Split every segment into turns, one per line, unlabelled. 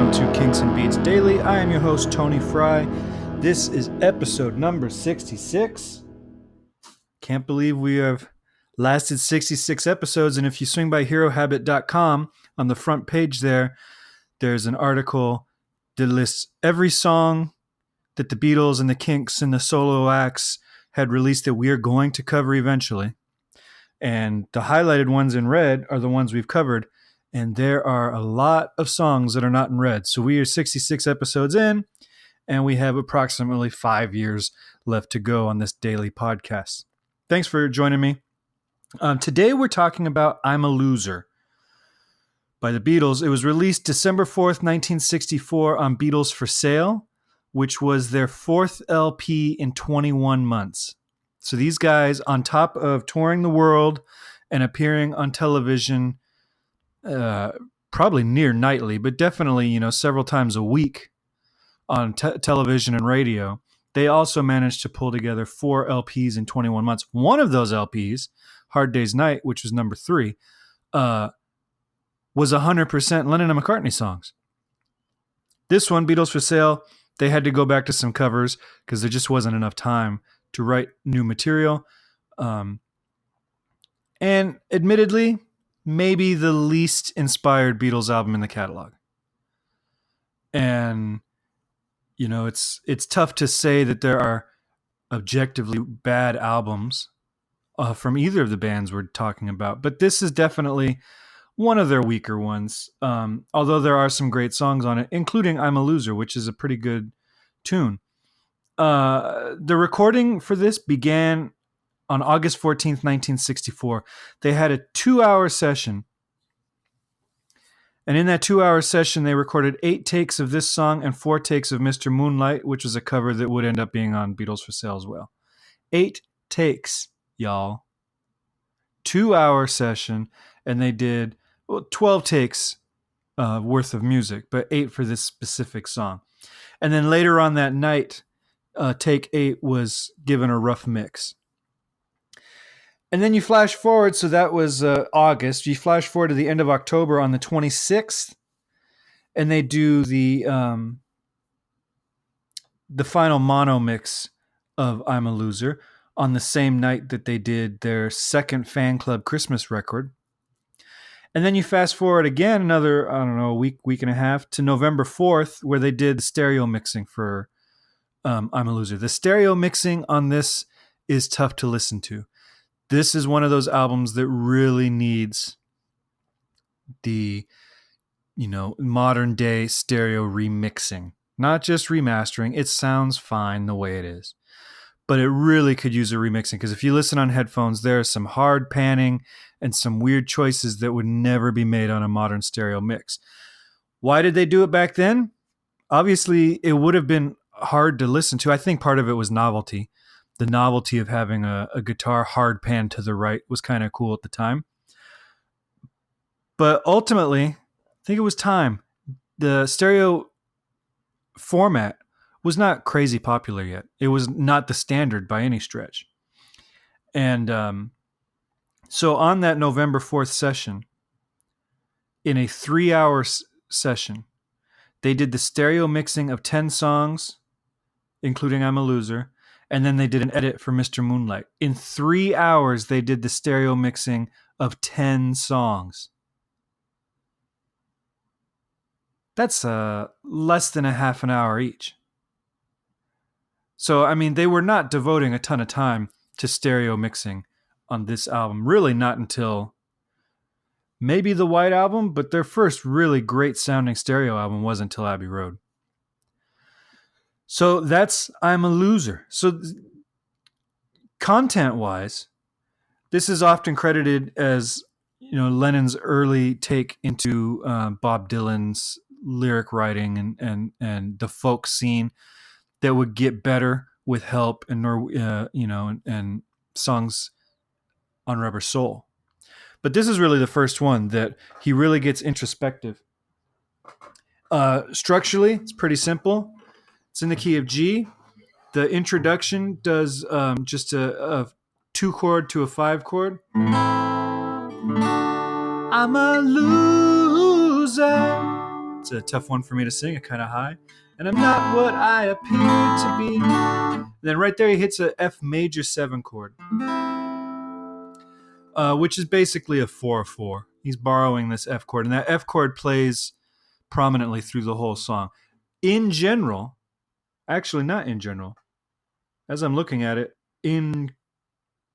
welcome to Kinks and Beats Daily. I am your host, Tony Fry. This is episode number 66. Can't believe we have lasted 66 episodes, and if you swing by HeroHabit.com, on the front page there's an article that lists every song that the Beatles and the Kinks and the solo acts had released that we are going to cover eventually. And the highlighted ones in red are the ones we've covered. And there are a lot of songs that are not in red. So we are 66 episodes in, and we have approximately 5 years left to go on this daily podcast. Thanks for joining me. Today we're talking about I'm a Loser by the Beatles. It was released December 4th, 1964 on Beatles for Sale, which was their fourth LP in 21 months. So these guys, on top of touring the world and appearing on television, probably near nightly, but definitely, several times a week on television and radio, they also managed to pull together 4 LPs in 21 months. One of those LPs, Hard Day's Night, which was number 3, was 100% Lennon and McCartney songs. This one, Beatles for Sale, they had to go back to some covers because there just wasn't enough time to write new material. And admittedly, maybe the least inspired Beatles album in the catalog. And, it's tough to say that there are objectively bad albums from either of the bands we're talking about, but this is definitely one of their weaker ones, although there are some great songs on it, including I'm a Loser, which is a pretty good tune. The recording for this began on August 14th, 1964. They had a 2-hour session. And in that 2-hour session, they recorded 8 takes of this song and 4 takes of Mr. Moonlight, which was a cover that would end up being on Beatles for Sale as well. 8 takes, y'all. 2-hour session, and they did 12 takes worth of music, but 8 for this specific song. And then later on that night, take 8 was given a rough mix. And then you flash forward, so that was August. You flash forward to the end of October on the 26th, and they do the final mono mix of I'm a Loser on the same night that they did their second fan club Christmas record. And then you fast forward again another, a week and a half to November 4th, where they did the stereo mixing for I'm a Loser. The stereo mixing on this is tough to listen to. This is one of those albums that really needs the, modern day stereo remixing, not just remastering. It sounds fine the way it is, but it really could use a remixing, because if you listen on headphones, there are some hard panning and some weird choices that would never be made on a modern stereo mix. Why did they do it back then? Obviously, it would have been hard to listen to. I think part of it was novelty. The novelty of having a guitar hard pan to the right was kind of cool at the time. But ultimately, I think it was time. The stereo format was not crazy popular yet. It was not the standard by any stretch. And so on that November 4th session, in a 3-hour session, they did the stereo mixing of 10 songs, including I'm a Loser, and then they did an edit for Mr. Moonlight. In 3 hours, they did the stereo mixing of 10 songs. That's less than a half an hour each. So, they were not devoting a ton of time to stereo mixing on this album. Really not until maybe the White Album, but their first really great sounding stereo album wasn't until Abbey Road. So that's I'm a Loser. So content-wise, this is often credited as Lennon's early take into Bob Dylan's lyric writing and the folk scene that would get better with help and and songs on Rubber Soul. But this is really the first one that he really gets introspective. Structurally, it's pretty simple. It's in the key of G. The introduction does just a 2 chord to a 5 chord. I'm a loser. It's a tough one for me to sing, a kind of high. And I'm not what I appear to be. And then right there he hits a F major 7 chord, which is basically a 4/4. He's borrowing this F chord, and that F chord plays prominently through the whole song. In general, actually not in general, as I'm looking at it, in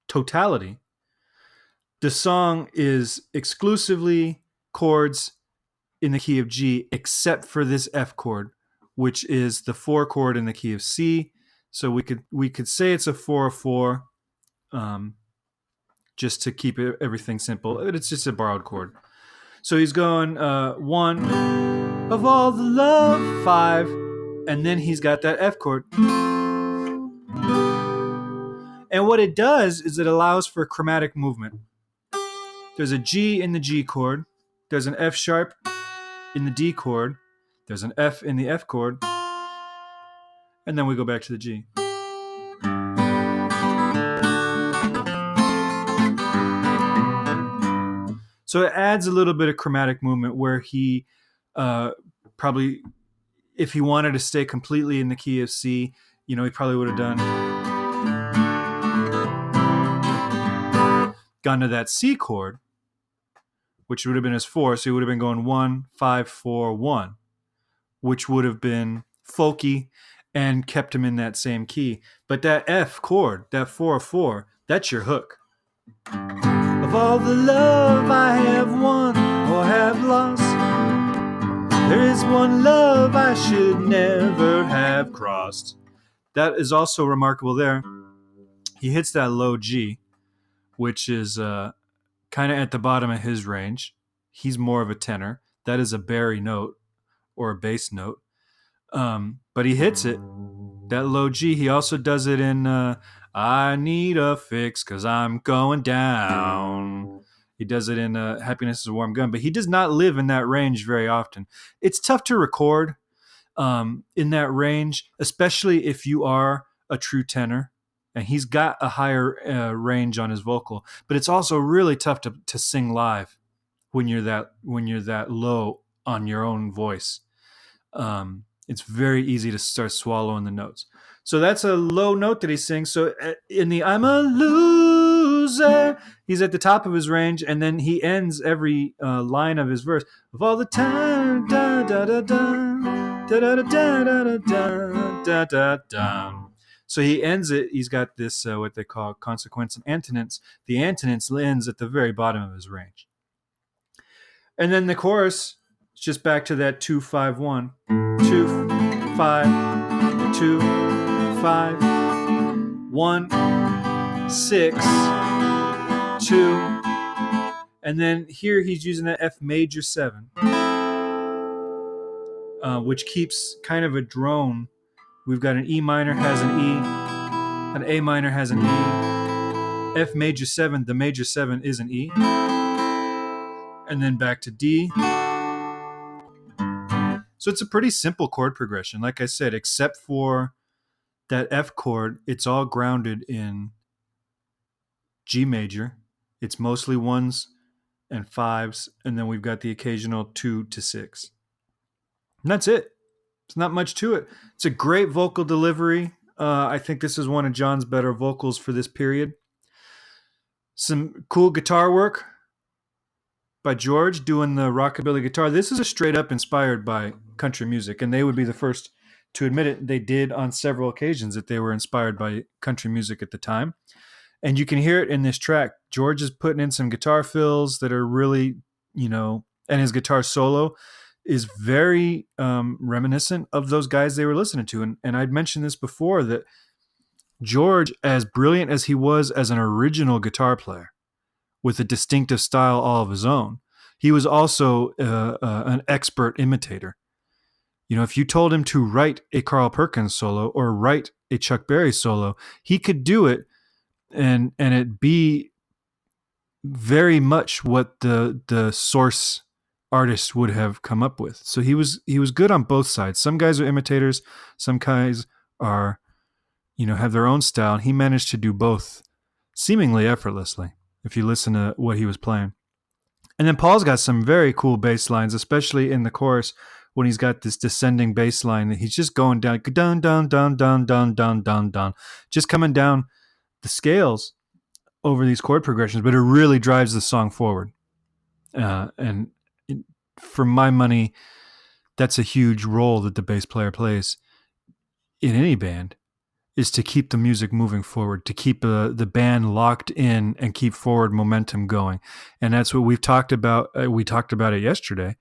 totality, the song is exclusively chords in the key of G, except for this F chord, which is the 4 chord in the key of C. So we could say it's a 4/4, just to keep everything simple. It's just a borrowed chord. So he's going 1 of all the love, 5, and then he's got that F chord. And what it does is it allows for chromatic movement. There's a G in the G chord. There's an F sharp in the D chord. There's an F in the F chord. And then we go back to the G. So it adds a little bit of chromatic movement where he probably, if he wanted to stay completely in the key of C, he probably would have gone to that C chord, which would have been his 4. So he would have been going 1, 5, 4, 1, which would have been folky and kept him in that same key. But that F chord, that 4/4, that's your hook. Of all the love I have won or have lost, there is one love I should never have crossed. That is also remarkable there. He hits that low G, which is kind of at the bottom of his range. He's more of a tenor. That is a bari note or a bass note. But he hits it. That low G. He also does it in I need a fix because I'm going down. He does it in Happiness is a Warm Gun. But he does not live in that range very often. It's tough to record in that range, especially if you are a true tenor. And he's got a higher range on his vocal. But it's also really tough to sing live when you're that low on your own voice. It's very easy to start swallowing the notes. So that's a low note that he sings. So in the I'm a loser, he's at the top of his range, and then he ends every line of his verse of all the time, da da da da da da da da da da da da. So he ends it. He's got this what they call consequence and antinence. The antinence ends at the very bottom of his range, and then the chorus is just back to that 2-5-1. 2, 5, 2, 5, 1, 6, 2, and then here he's using an F major 7, which keeps kind of a drone. We've got an E minor has an E, an A minor has an E, F major 7, the major 7 is an E, and then back to D. So it's a pretty simple chord progression. Like I said, except for that F chord, it's all grounded in G major. It's mostly 1s and 5s, and then we've got the occasional 2 to 6. And that's it. There's not much to it. It's a great vocal delivery. I think this is one of John's better vocals for this period. Some cool guitar work by George doing the rockabilly guitar. This is a straight up inspired by country music, and they would be the first to admit it. They did on several occasions that they were inspired by country music at the time. And you can hear it in this track. George is putting in some guitar fills that are really, and his guitar solo is very reminiscent of those guys they were listening to. And I'd mentioned this before, that George, as brilliant as he was as an original guitar player, with a distinctive style all of his own, he was also an expert imitator. If you told him to write a Carl Perkins solo or write a Chuck Berry solo, he could do it and it be very much what the source artist would have come up with. So he was good on both sides. Some guys are imitators, some guys are, have their own style. And he managed to do both seemingly effortlessly, if you listen to what he was playing. And then Paul's got some very cool bass lines, especially in the chorus when he's got this descending bass line that he's just going down, down, down, down, down, down, down, down, down, just coming down the scales over these chord progressions, but it really drives the song forward. And for my money, that's a huge role that the bass player plays in any band, is to keep the music moving forward, to keep the band locked in and keep forward momentum going. And that's what we've talked about. We talked about it yesterday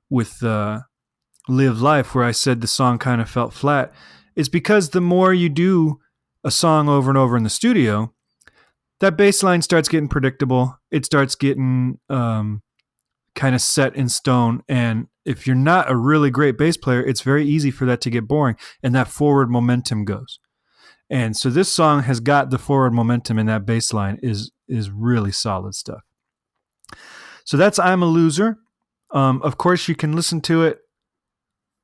with Live Life, where I said the song kind of felt flat. It's because the more you do a song over and over in the studio, that bass line starts getting predictable. It starts getting kind of set in stone. And if you're not a really great bass player, it's very easy for that to get boring, and that forward momentum goes. And so this song has got the forward momentum, and that bass line is really solid stuff. So that's I'm a Loser. Of course, you can listen to it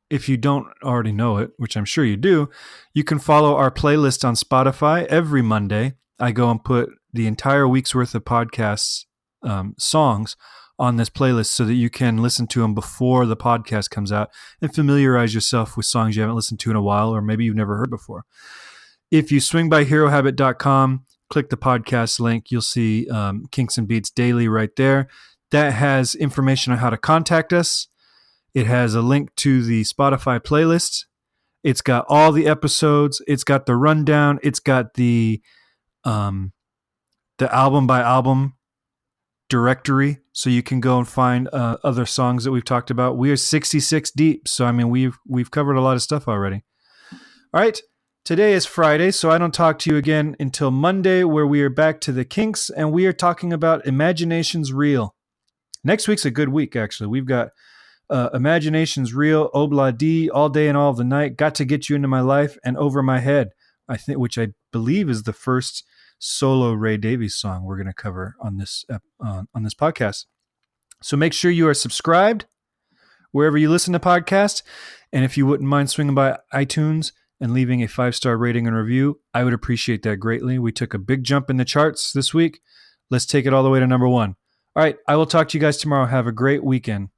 if you don't already know it, which I'm sure you do. You can follow our playlist on Spotify. Every Monday, I go and put the entire week's worth of podcasts, songs, on this playlist so that you can listen to them before the podcast comes out and familiarize yourself with songs you haven't listened to in a while, or maybe you've never heard before. If you swing by herohabit.com, click the podcast link, you'll see Kinks and Beats Daily right there. That has information on how to contact us. It has a link to the Spotify playlist. It's got all the episodes. It's got the rundown. It's got the album by album directory, so you can go and find other songs that we've talked about. We are 66 deep, so I mean we've covered a lot of stuff already. All right, today is Friday, so I don't talk to you again until Monday, where we are back to the Kinks, and we are talking about Imagination's Real. Next week's a good week, actually. We've got Imagination's Real, Obla D, All Day and All of the Night, Got to Get You Into My Life, and Over My Head, I think, which I believe is the first solo Ray Davies song we're going to cover on this podcast. So make sure you are subscribed wherever you listen to podcasts, and if you wouldn't mind swinging by iTunes and leaving a 5-star rating and review, I would appreciate that greatly. We took a big jump in the charts this week. Let's take it all the way to number 1. All right, I will talk to you guys tomorrow. Have a great weekend.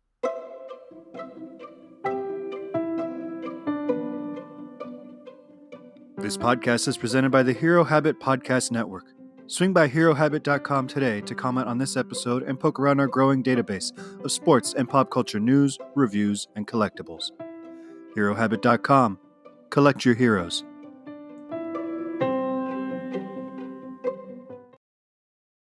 This podcast is presented by the Hero Habit Podcast Network. Swing by herohabit.com today to comment on this episode and poke around our growing database of sports and pop culture news, reviews, and collectibles. herohabit.com. Collect your heroes.